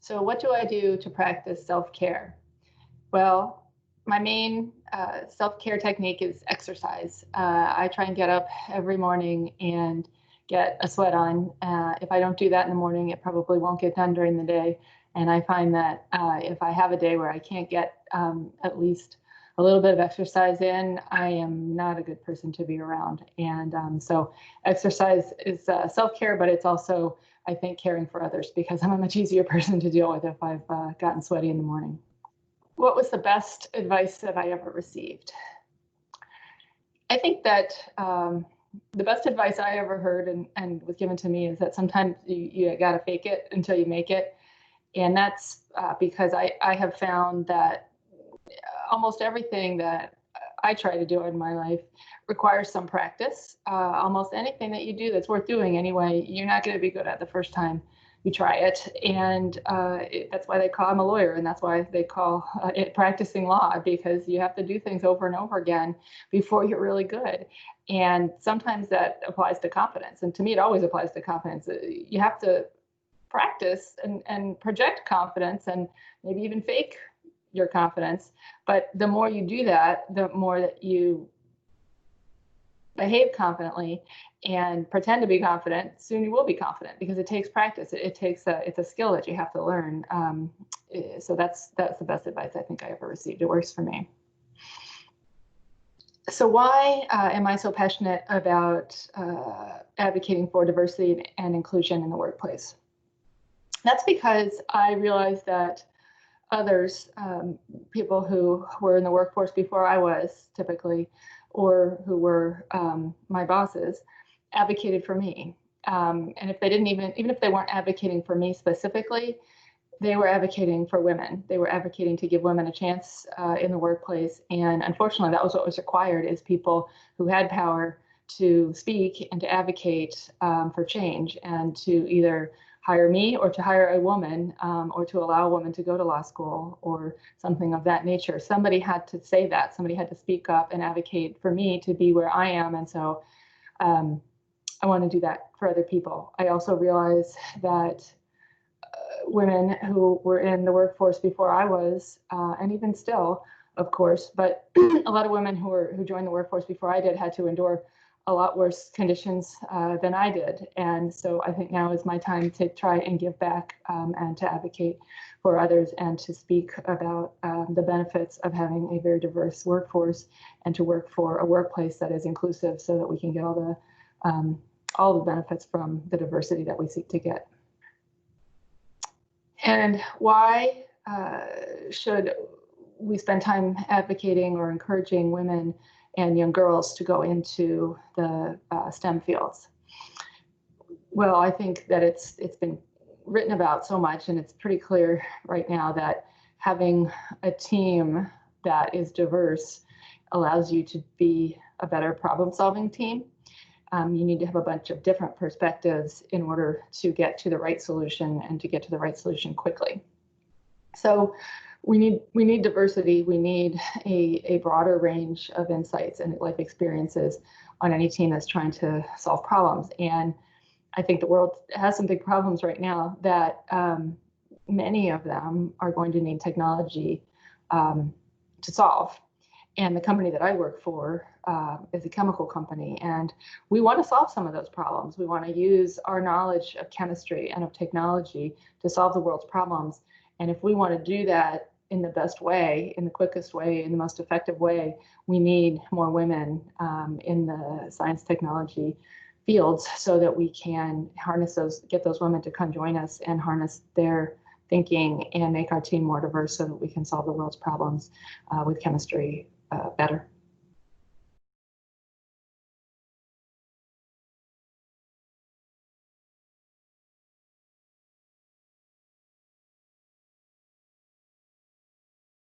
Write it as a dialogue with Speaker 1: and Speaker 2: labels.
Speaker 1: So what do I do to practice self-care? Well, my main self-care technique is exercise. I try and get up every morning and get a sweat on. If I don't do that in the morning, it probably won't get done during the day. And I find that if I have a day where I can't get at least a little bit of exercise in, I am not a good person to be around. And so exercise is self-care, but it's also, I think, caring for others, because I'm a much easier person to deal with if I've gotten sweaty in the morning. What was the best advice that I ever received? I think that the best advice I ever heard and was given to me is that sometimes you got to fake it until you make it. And that's because I have found that almost everything that I try to do in my life requires some practice. Almost anything that you do that's worth doing anyway, you're not going to be good at the first time you try it. And that's why I'm a lawyer, and that's why they call it practicing law, because you have to do things over and over again before you're really good. And sometimes that applies to confidence. And to me, it always applies to confidence. You have to practice and project confidence and maybe even fake your confidence. But the more you do that, the more that you behave confidently and pretend to be confident, soon you will be confident, because it takes practice. It's a skill that you have to learn. So that's the best advice I think I ever received. It works for me. So why am I so passionate about advocating for diversity and inclusion in the workplace? That's because I realized that others, people who were in the workforce before I was, typically, or who were my bosses, advocated for me. And if they didn't even if they weren't advocating for me specifically, they were advocating for women. They were advocating to give women a chance in the workplace. And unfortunately, that was what was required, is people who had power to speak and to advocate for change, and to either hire me or to hire a woman, or to allow a woman to go to law school or something of that nature. Somebody had to say that. Somebody had to speak up and advocate for me to be where I am. And so I want to do that for other people. I also realize that women who were in the workforce before I was, and even still, of course, but a lot of women who joined the workforce before I did had to endure a lot worse conditions than I did. And so I think now is my time to try and give back and to advocate for others, and to speak about the benefits of having a very diverse workforce, and to work for a workplace that is inclusive, so that we can get all the benefits from the diversity that we seek to get. And why should we spend time advocating or encouraging women and young girls to go into the STEM fields? Well, I think that it's been written about so much, and it's pretty clear right now that having a team that is diverse allows you to be a better problem-solving team. You need to have a bunch of different perspectives in order to get to the right solution, and to get to the right solution quickly. So we need diversity. We need a broader range of insights and life experiences on any team that's trying to solve problems. And I think the world has some big problems right now that many of them are going to need technology to solve. And the company that I work for is a chemical company, and we want to solve some of those problems. We want to use our knowledge of chemistry and of technology to solve the world's problems. And if we want to do that in the best way, in the quickest way, in the most effective way, we need more women in the science technology fields, so that we can get those women to come join us and harness their thinking and make our team more diverse, so that we can solve the world's problems with chemistry better.